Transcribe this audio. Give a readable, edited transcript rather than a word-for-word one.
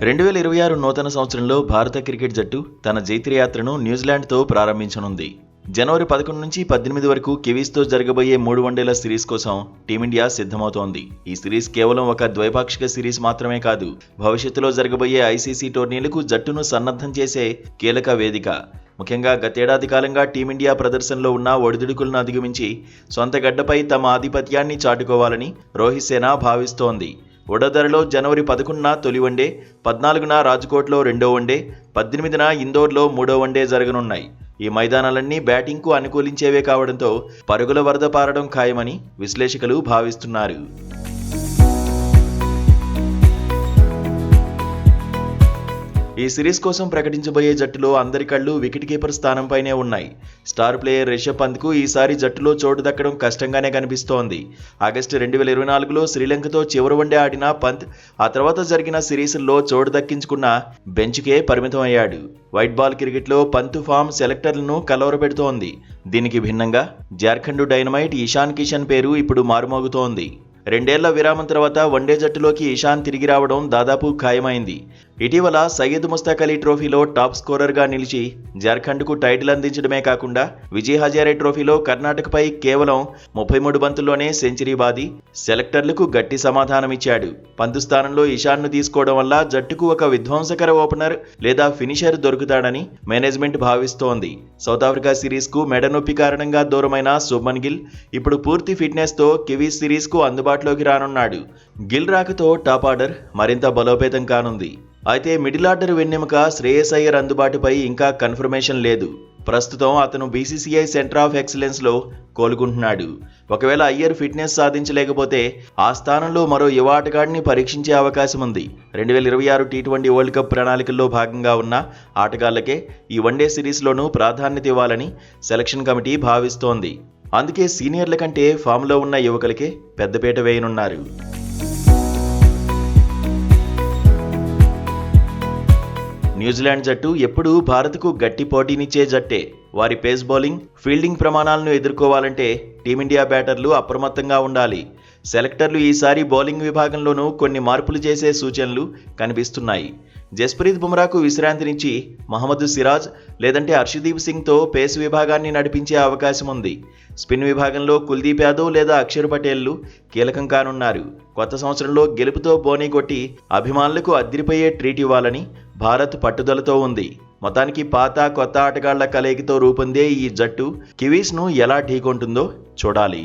2026 నూతన సంవత్సరంలో భారత క్రికెట్ జట్టు తన జైత్రయాత్రను న్యూజిలాండ్తో ప్రారంభించనుంది. జనవరి 11 నుంచి 18 వరకు కివీస్తో జరగబోయే 3 వన్డేల సిరీస్ కోసం టీమిండియా సిద్ధమవుతోంది. ఈ సిరీస్ కేవలం ఒక ద్వైపాక్షిక సిరీస్ మాత్రమే కాదు, భవిష్యత్తులో జరగబోయే ఐసీసీ టోర్నీలకు జట్టును సన్నద్ధం చేసే కీలక వేదిక. ముఖ్యంగా గతేడాది కాలంగా టీమిండియా ప్రదర్శనలో ఉన్న ఒడిదుడుకులను అధిగమించి సొంత గడ్డపై తమ ఆధిపత్యాన్ని చాటుకోవాలని రోహిత్ సేన భావిస్తోంది. వడోదరలో జనవరి 11న తొలి వన్డే, 14న రాజ్కోట్లో రెండో వన్డే, 18న ఇందోర్లో మూడో వన్డే జరగనున్నాయి. ఈ మైదానాలన్నీ బ్యాటింగ్కు అనుకూలించేవే కావడంతో పరుగుల వరద పారడం ఖాయమని విశ్లేషకులు భావిస్తున్నారు. ఈ సిరీస్ కోసం ప్రకటించబోయే జట్టులో అందరి కళ్ళు వికెట్ కీపర్ స్థానంపైనే ఉన్నాయి. స్టార్ ప్లేయర్ రిషబ్ పంత్కు ఈసారి జట్టులో చోటు దక్కడం కష్టంగానే కనిపిస్తోంది. ఆగస్టు 2024లో శ్రీలంకతో చివరి వన్డే ఆడిన పంత్ ఆ తర్వాత జరిగిన సిరీస్ల్లో చోటు దక్కించుకున్న బెంచ్కే పరిమితం అయ్యాడు. వైట్ బాల్ క్రికెట్లో పంత్ ఫామ్ సెలెక్టర్లను కలవరపెడుతోంది. దీనికి భిన్నంగా జార్ఖండ్ డైనమైట్ ఇషాన్ కిషన్ పేరు ఇప్పుడు మారుమోగుతోంది. 2 ఏళ్ల విరామం తర్వాత వన్డే జట్టులోకి ఇషాన్ తిరిగి రావడం దాదాపు ఖాయమైంది. ఇటీవల సయ్యద్ ముస్తాక్ అలీ ట్రోఫీలో టాప్ స్కోరర్గా నిలిచి జార్ఖండ్కు టైటిల్ అందించడమే కాకుండా విజయ్ హజారే ట్రోఫీలో కర్ణాటకపై కేవలం 33 బంతుల్లోనే సెంచరీ బాది సెలెక్టర్లకు గట్టి సమాధానమిచ్చాడు. పంత్ స్థానంలో ఇషాన్ను తీసుకోవడం వల్ల జట్టుకు ఒక విధ్వంసకర ఓపెనర్ లేదా ఫినిషర్ దొరుకుతాడని మేనేజ్మెంట్ భావిస్తోంది. సౌత్ ఆఫ్రికా సిరీస్కు మెడనొప్పి కారణంగా దూరమైన శుభ్మన్ గిల్ ఇప్పుడు పూర్తి ఫిట్నెస్తో కివీస్ సిరీస్కు అందుబాటులోకి రానున్నాడు. గిల్ రాకతో టాప్ ఆర్డర్ మరింత బలోపేతం కానుంది. అయితే మిడిల్ ఆర్డర్ వెన్నెముక శ్రేయస్ అయ్యర్ అందుబాటుపై ఇంకా కన్ఫర్మేషన్ లేదు. ప్రస్తుతం అతను బీసీసీఐ సెంటర్ ఆఫ్ ఎక్సలెన్స్లో కోలుకుంటున్నాడు. ఒకవేళ అయ్యర్ ఫిట్నెస్ సాధించలేకపోతే ఆ స్థానంలో మరో యువ ఆటగాడిని పరీక్షించే అవకాశం ఉంది. 2026 టీ20 వరల్డ్ కప్ ప్రణాళికల్లో భాగంగా ఉన్న ఆటగాళ్లకే ఈ వన్డే సిరీస్లోనూ ప్రాధాన్యత ఇవ్వాలని సెలక్షన్ కమిటీ భావిస్తోంది. అందుకే సీనియర్ల కంటే ఫామ్లో ఉన్న యువకులకే పెద్దపీట వేయనున్నారు. న్యూజిలాండ్ జట్టు ఎప్పుడూ భారత్కు గట్టి పోటీనిచ్చే జట్టే. వారి పేస్ బౌలింగ్, ఫీల్డింగ్ ప్రమాణాలను ఎదుర్కోవాలంటే టీమిండియా బ్యాటర్లు అప్రమత్తంగా ఉండాలి. సెలెక్టర్లు ఈసారి బౌలింగ్ విభాగంలోనూ కొన్ని మార్పులు చేసే సూచనలు కనిపిస్తున్నాయి. జస్ప్రీత్ బుమ్రాకు విశ్రాంతినిచ్చి మహమ్మద్ సిరాజ్ లేదంటే హర్షదీప్ సింగ్తో పేస్ విభాగాన్ని నడిపించే అవకాశం ఉంది. స్పిన్ విభాగంలో కుల్దీప్ యాదవ్ లేదా అక్షర్ పటేల్లు కీలకం కానున్నారు. కొత్త సంవత్సరంలో గెలుపుతో బోనీ కొట్టి అభిమానులకు అదిరిపోయే ట్రీట్ ఇవ్వాలని భారత్ పట్టుదలతో ఉంది. మొత్తానికి పాత కొత్త ఆటగాళ్ల కలయికతో రూపొందే ఈ జట్టు కివీస్ను ఎలా ఢీకొంటుందో చూడాలి.